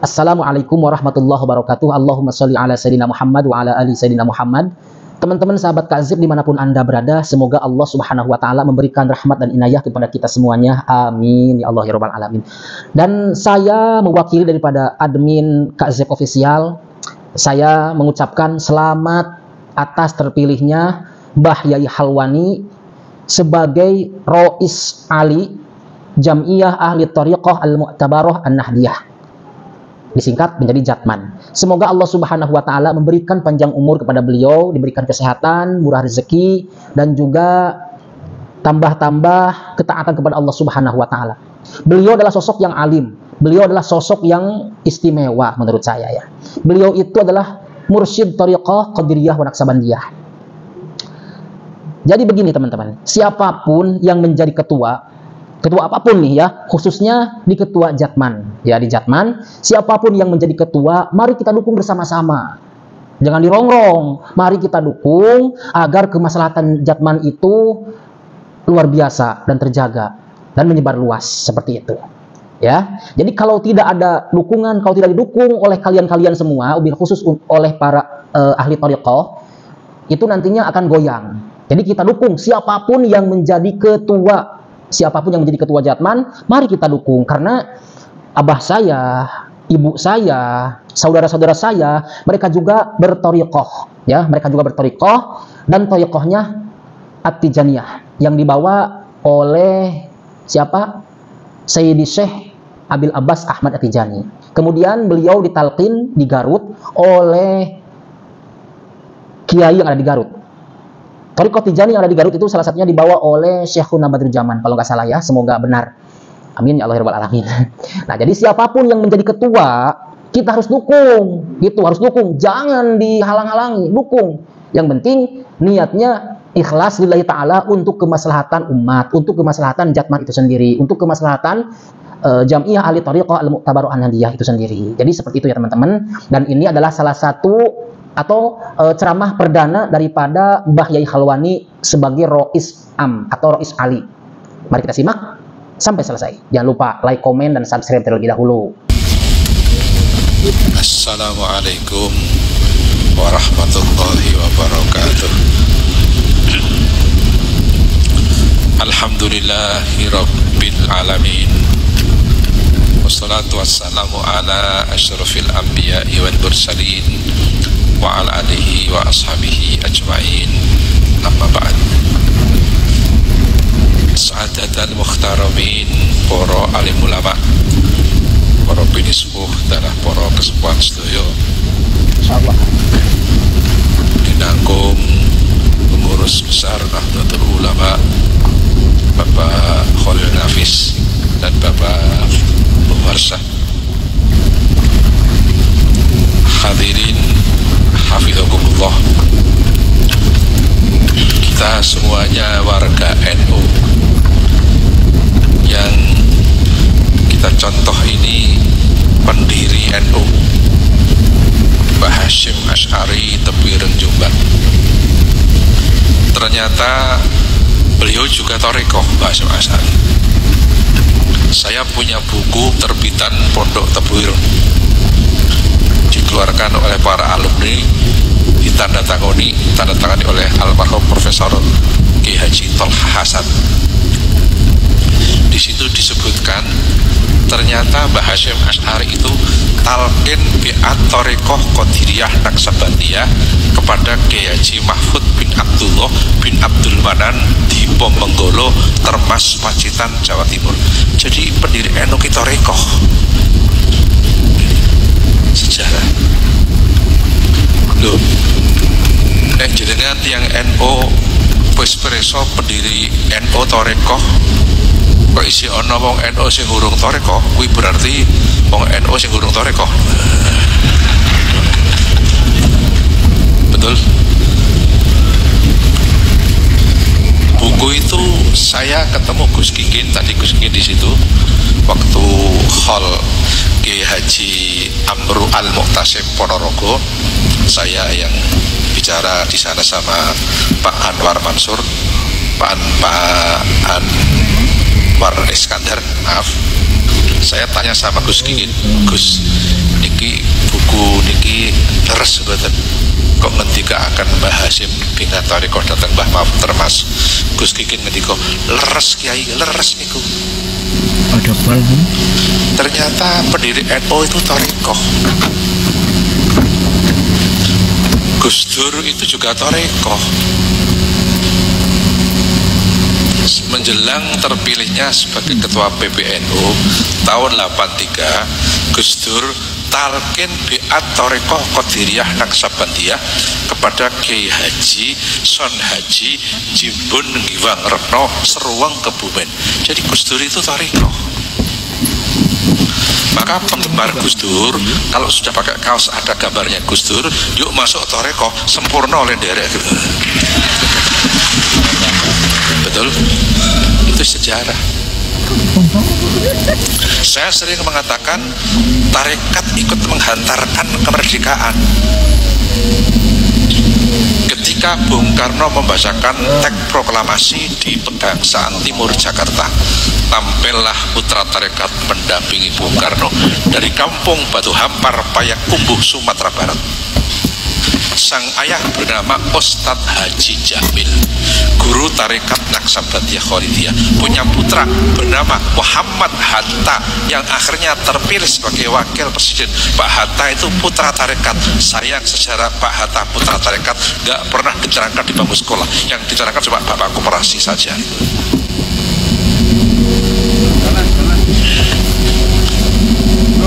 Assalamualaikum warahmatullahi wabarakatuh. Allahumma sholli ala sayyidina Muhammad wa ala ali sayyidina Muhammad. Teman-teman sahabat Kazib dimanapun Anda berada, semoga Allah Subhanahu wa Ta'ala memberikan rahmat dan inayah kepada kita semuanya. Amin ya Allah ya Rabbal alamin. Dan saya mewakili daripada admin Kazib Official, saya mengucapkan selamat atas terpilihnya Mbah Yai Halwani sebagai Rois Ali Jam'iyah Ahli Thariqah Al-Mu'tabarah An-Nahdiyah, disingkat menjadi Jatman. Semoga Allah Subhanahu wa Ta'ala memberikan panjang umur kepada beliau, diberikan kesehatan, murah rezeki, dan juga tambah-tambah ketaatan kepada Allah Subhanahu wa Ta'ala. Beliau adalah sosok yang alim, beliau adalah sosok yang istimewa menurut saya ya. Beliau itu adalah mursyid Thariqah Qadiriyah wa Naqsabandiyah. Jadi begini teman-teman, siapapun yang menjadi ketua apapun nih ya, khususnya di ketua Jatman ya, di Jatman siapapun yang menjadi ketua, mari kita dukung bersama-sama, jangan dirongrong, mari kita dukung agar kemaslahatan Jatman itu luar biasa dan terjaga dan menyebar luas seperti itu ya. Jadi kalau tidak ada dukungan, kalau tidak didukung oleh kalian-kalian semua, wabil khusus oleh para ahli thariqah, itu nantinya akan goyang. Jadi kita dukung siapapun yang menjadi ketua, siapapun yang menjadi ketua Jatman, mari kita dukung. Karena abah saya, ibu saya, saudara-saudara saya, mereka juga berthariqah ya, mereka juga berthariqah, dan thariqahnya At-Tijaniyah yang dibawa oleh siapa? Sayyidi Syekh Abil Abbas Ahmad At-Tijani. Kemudian beliau ditalqin di Garut oleh kiai yang ada di Garut. Thariqah Tijani yang ada di Garut itu salah satunya dibawa oleh Syekhuna Badruzzaman, kalau nggak salah ya, semoga benar. Amin ya Allah ya Rabbal alamin. Nah, jadi siapapun yang menjadi ketua, kita harus dukung, gitu, harus dukung, jangan dihalang-halangi, dukung. Yang penting niatnya ikhlas lillahi ta'ala untuk kemaslahatan umat, untuk kemaslahatan Jatman itu sendiri, untuk kemaslahatan Jam'iyah Ahli Thariqah Al-Mu'tabarah An-Nahdiyah itu sendiri. Jadi seperti itu ya teman-teman. Dan ini adalah salah satu atau ceramah perdana daripada Mbah Yai Halwani sebagai Rois Am atau Rois Ali. Mari kita simak sampai selesai. Jangan lupa like, komen, dan subscribe terlebih dahulu. Assalamualaikum warahmatullahi wabarakatuh. Alhamdulillahi rabbil alamin, wassalatu wassalamu ala asyrafil anbiya'i wal mursalin wa ala alihi wa ashabihi ajma'in, amma ba'd. Sa'adatal mukhtaramin, para alim ulama, para binisbuh, dan para kesepuhan sedaya, insyaallah dinanggung pengurus besar Nahdlatul Ulama Bapak Khalil Nafis dan Bapak Muharsah, hadirin hafidhakumullah, kita semuanya warga NU yang kita contoh ini pendiri NU Mbah Hasyim Asy'ari Tebireng Jombang. Ternyata beliau juga thariqah Mbah Hasyim Asy'ari. Saya punya buku terbitan Pondok Tebireng, dikeluarkan oleh para alumni, ditandatangani oleh almarhum Profesor Ki Haji Tolha Hasan. Di situ disebutkan ternyata Mbah Hasyim Asy'ari itu talqin bi'at thariqah Qadiriyah Naqsabandiyah kepada Ki Haji Mahfud bin Abdullah bin Abdul Manan di Pomenggolo, Termas, Pacitan, Jawa Timur. Jadi pendiri NU ki thariqah. Sejarah loh, jenengan yang NU wis preso pendiri NU thariqah, kok isi ana wong NU sing urung thariqah, kuwi berarti wong NU sing urung thariqah. Betul. Buku itu saya ketemu Gus Kikin, tadi Gus Kikin di situ waktu hall Kiai Haji Amru Al-Muqtasim Ponorogo. Saya yang bicara di sana sama Pak Anwar Mansur, Pak Anwar Iskandar, maaf. Saya tanya sama Gus Kikin, Gus, niki buku niki leres mboten kok ngendikaaken Mbah Hasyim bin Thariqah dhateng Mbah Termas Gus Kikin ngendika leres Kiai, leres niku. Ada bal. Ternyata pendiri NU itu thariqah. Gus Dur itu juga thariqah. Menjelang terpilihnya sebagai ketua PBNU tahun 83, Gus Dur talqin bi'at thariqah Qadiriyah Naksabandiyah kepada Kiai Haji Son Haji Jimbun Ngiwang Retno Seruang Kebumen. Jadi Gus Dur itu thariqah. Maka penggemar Gus Dur kalau sudah pakai kaos ada gambarnya Gus Dur, yuk masuk thariqah, sempurna oleh derek. Betul? Itu sejarah. Saya sering mengatakan tarekat ikut menghantarkan kemerdekaan. Ketika Bung Karno membacakan teks proklamasi di Pegangsaan Timur Jakarta, tampillah putra tarekat mendampingi Bung Karno dari kampung Batu Hampar, Payakumbuh, Sumatera Barat. Sang ayah bernama Ustadz Haji Jamil, guru tarekat Naksabandiyah Khalidiyah, punya putra bernama Muhammad Hatta yang akhirnya terpilih sebagai wakil presiden. Pak Hatta itu putra tarekat. Sayang sejarah Pak Hatta putra tarekat gak pernah diterangkan di bangku sekolah. Yang diterangkan cuma Bapak Koperasi saja.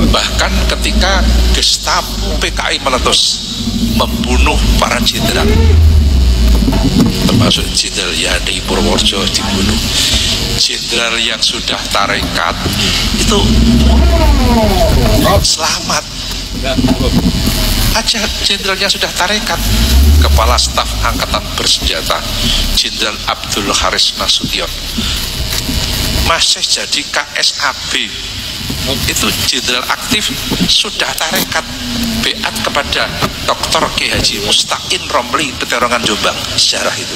Bahkan ketika Gestapo PKI meletus membunuh para jenderal, termasuk Jenderal Yani Purworejo dibunuh. Jenderal yang sudah tarekat itu selamat aja. Jenderalnya sudah tarekat, Kepala Staf Angkatan Bersenjata Jenderal Abdul Haris Nasution masih jadi KSAB, itu jenderal aktif sudah tarekat, beat kepada Dr. Ki Haji Mustaqim Romli Peterongan Jombang. Sejarah itu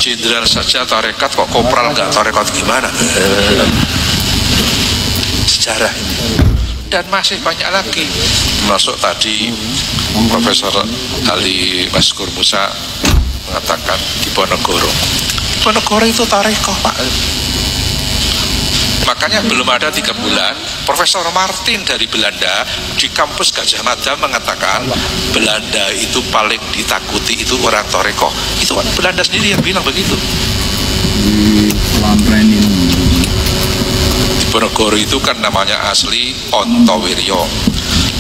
jenderal saja tarekat, kok kopral nggak tarekat gimana? Sejarah ini. Dan masih banyak lagi, termasuk tadi Profesor Ali Maskur Musa mengatakan di Ponorogo itu tarekat, Pak. Makanya belum ada 3 bulan Profesor Martin dari Belanda di kampus Gajah Mada mengatakan Belanda itu paling ditakuti itu orang thariqah. Itu kan Belanda sendiri yang bilang begitu. Ponorogo itu kan namanya asli Ontowiryo,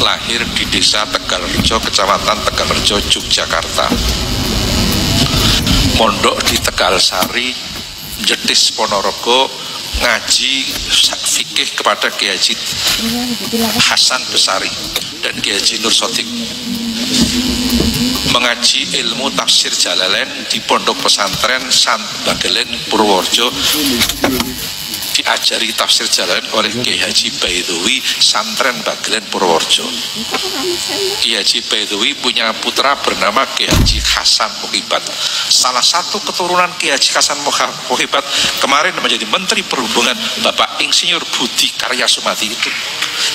lahir di desa Tegalrejo, kecamatan Tegalrejo, Yogyakarta. Mondok di Tegalsari, Jetis, Ponorogo, ngaji fikih kepada Kiai Haji Hasan Besari dan Kiai Haji Nur Sodik, mengaji ilmu tafsir Jalalain di pondok pesantren Sant Bagelen Purworejo, diajari tafsir Jalalain oleh Kiai Haji Baidowi Santren Bagelen Purworejo. Kiai Haji Baidowi punya putra bernama Kiai Haji Hasan Muhibat. Salah satu keturunan Kiai Haji Hasan Muhibat kemarin menjadi Menteri Perhubungan Bapak Insinyur Budi Karya Sumadi.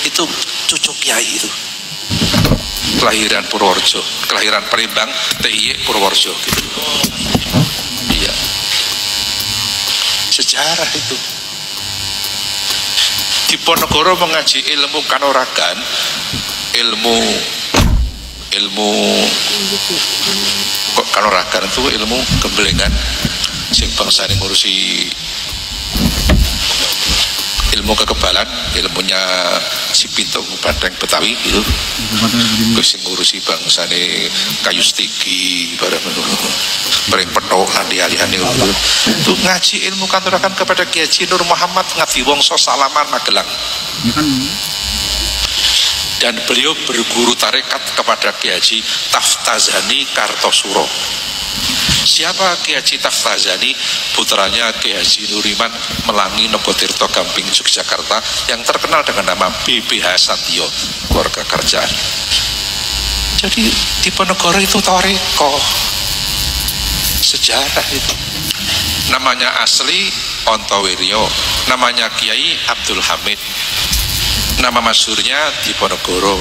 Itu cucu Kiai itu. Kelahiran Purworejo, kelahiran Palembang, TIY Purworejo gitu. Iya. Sejarah itu. Di Ponorogo mengaji ilmu kanoragan, ilmu kok kanoragan itu ilmu gembelengan sing bangsane ngurusi ilmu kekebalan, ilmunya si Pintung Bandeng Betawi itu sing ngurusi bangsane kayu stigi barang paling petok nanti alihan itu ngaji ilmu kanoragan kepada Kiai Haji Nur Muhammad Ngadiwongso Salaman Magelang. Dan beliau berguru tarekat kepada Kiai Haji Taftazani Kartosuro. Siapa Kiai Haji Taftazani? Putranya Kiai Haji Nuriman Melangi Nogotirto Gamping Yogyakarta yang terkenal dengan nama BBH Satyo, keluarga kerjaan. Jadi di Ponorogo itu thariqah. Sejarah itu. Namanya asli Ontowiryo, namanya Kiai Abdul Hamid, Nama masyhurnya Diponegoro.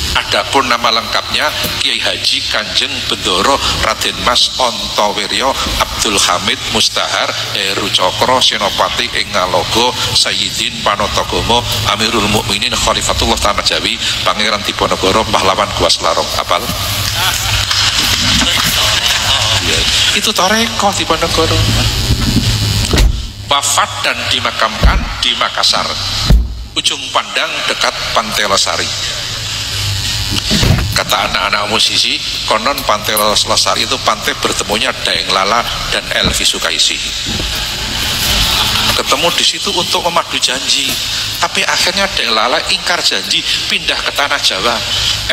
Adapun nama lengkapnya Kiai Haji Kanjeng Bendoro Raden Mas Antawirya Abdul Hamid Mustahar Heru Cokro Senopati ing Ngalogo Sayyidin Panotagama Amirul Mukminin Khalifatullah Tanah Jawi Pangeran Diponegoro Pahlawan Gua Selarong. Apal? Itu toreko Diponegoro. Wafat dan dimakamkan di Makassar, Ujung Pandang dekat Pantai Losari. Kata anak-anak musisi, konon Pantai Losari itu pantai bertemunya Daeng Lala dan Elvi Sukaisi. Ketemu di situ untuk memadu janji, tapi akhirnya Daeng Lala ingkar janji, pindah ke tanah Jawa.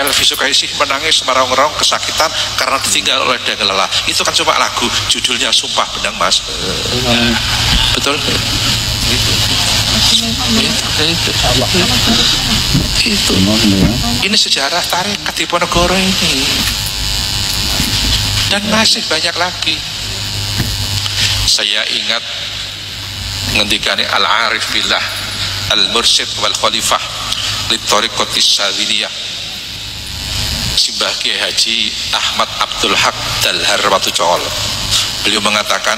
Elvi Sukaisi menangis merong-rong kesakitan karena ditinggal oleh Daeng Lala. Itu kan cuma lagu, judulnya Sumpah Benang, Mas. Betul? Itu. Ini sejarah tarekat Diponegoro ini, dan masih banyak lagi. Saya ingat ngendikane Al-Arif Billah Al-Mursyid wal Khalifah li Thariqatis Syadziliyah Simbah Kiai Haji Ahmad Abdul Haq Dalhar Watu Col. Beliau mengatakan,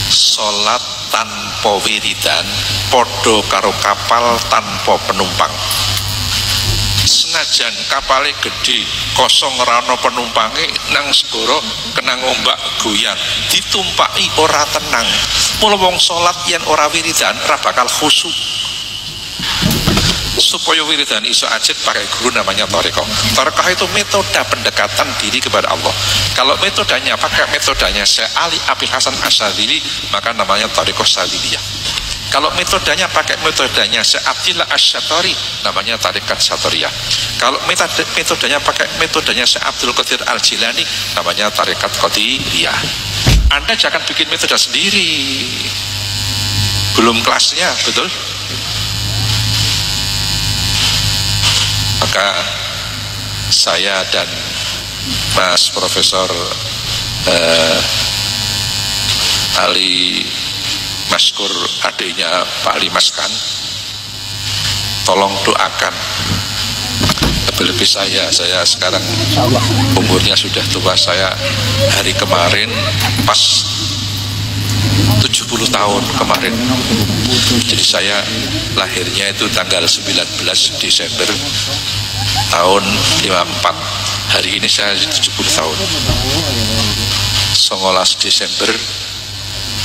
sholat tanpa wiridan podo karo kapal tanpa penumpang. Senajan kapalnya gede kosong rano penumpangi nang segoro kena ombak goyang ditumpaki ora tenang. Mula wong sholat yen ora wiridan ora bakal khusyuk. Supaya wiridan iso ajit pakai guru namanya thariqah. Thariqah itu metode pendekatan diri kepada Allah. Kalau metodenya pakai metodenya Syekh Ali Abil Hasan Asyadzili, maka namanya thariqah Syadziliyah. Kalau metodenya pakai metodenya Syekh Abdillah Asy-Syatori, namanya thariqat Syatoriyah. Kalau metodenya pakai metodenya Syekh Abdul Qadir Al-Jilani, namanya thariqat Qadiriyah. Anda jangan bikin metode sendiri, belum kelasnya, betul? Maka saya dan Mas Profesor Ali Maskur, adiknya Pak Ali Maskan, tolong doakan. Lebih-lebih saya sekarang umurnya sudah tua. Saya hari kemarin pas 70 tahun kemarin. Jadi saya lahirnya itu tanggal 19 Desember tahun 54. Hari ini saya 70 tahun. 19 Desember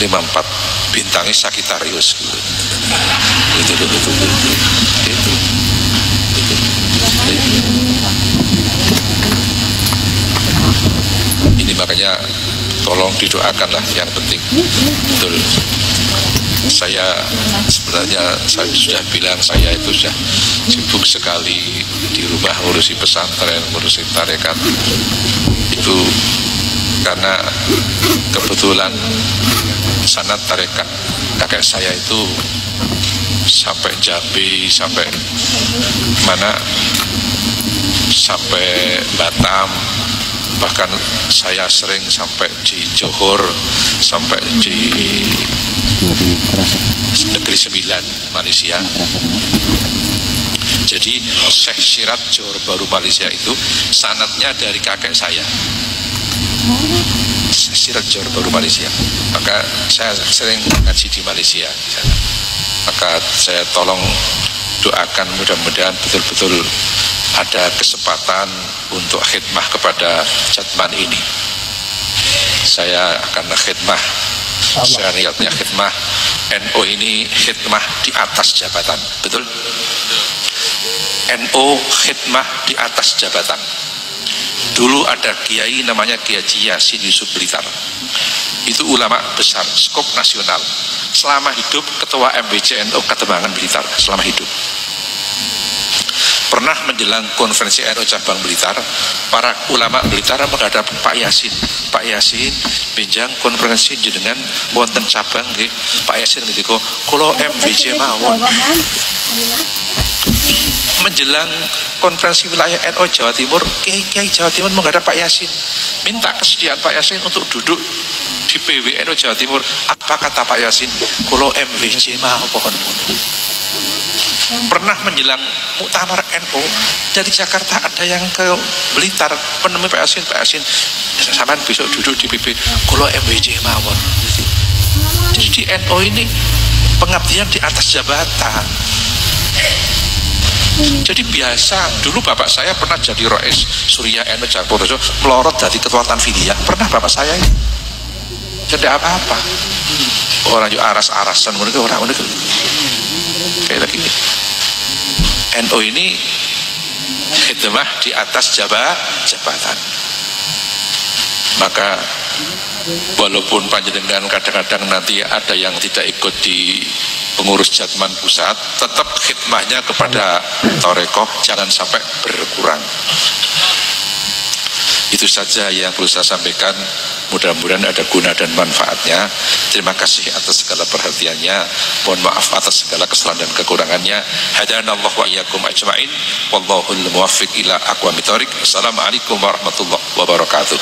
54. Bintangnya Sagittarius gitu. Itu. Ini makanya tolong didoakanlah, yang penting. Betul. Saya sebenarnya saya sudah bilang saya itu sudah sibuk sekali di rumah ngurusi pesantren, ngurusi tarekat. Itu karena kebetulan sanad tarekat kakek saya itu sampai Jambi, sampai mana, sampai Batam, bahkan saya sering sampai di Johor, sampai di Negeri Sembilan, Malaysia. Jadi Syekh Syirat Johor Baru Malaysia itu sanadnya dari kakek saya, Syekh Syirat Johor Baru Malaysia. Maka saya sering ngaji di Malaysia di sana. Maka saya tolong doakan mudah-mudahan betul-betul ada kesempatan untuk khidmah kepada Jatman ini. Saya akan khidmah, saya niatnya khidmah. NU ini khidmah di atas jabatan, betul? NU khidmah di atas jabatan. Dulu ada kiai namanya Kiai Haji Yasin Yusuf Blitar. Itu ulama besar, skop nasional. Selama hidup ketua MBC NU Katembangan Blitar, selama hidup. Pernah menjelang konferensi NU cabang Blitar, para ulama Blitar menghadap Pak Yasin. Pak Yasin, benjang konferensi jenengan wonten cabang nggih. Pak Yasin ngendika, kula MBC mawon. Menjelang konferensi wilayah NU Jawa Timur, Kiai Jawa Timur menghadap Pak Yasin, minta kesediaan Pak Yasin untuk duduk di PW NU Jawa Timur. Apa kata Pak Yasin? Kula MBC mawon. pernah menjelang muktamar NU dari Jakarta ada yang ke Blitar penemui PSN sampean besok duduk di PP kula MWJ mawon. Jadi di NU ini pengabdian di atas jabatan. Jadi biasa, dulu bapak saya pernah jadi Rois Surya NU Jakarta, melorot dari ketua Tanfidia, pernah bapak saya ini. Jadi apa-apa. Orang juga aras-arasan, orang kayak lagi. NU ini khidmah di atas jabatan. Maka walaupun panjenengan kadang-kadang nanti ada yang tidak ikut di pengurus Jatman pusat, tetap khidmahnya kepada Torekoh jangan sampai berkurang. Itu saja yang perlu saya sampaikan. Mudah-mudahan ada guna dan manfaatnya. Terima kasih atas segala perhatiannya. Mohon maaf atas segala kesalahan dan kekurangannya. Hadanallahu wa iyyakum ajma'in. Wallahul muwaffiq ila aqwamit thoriq. Assalamualaikum warahmatullahi wabarakatuh.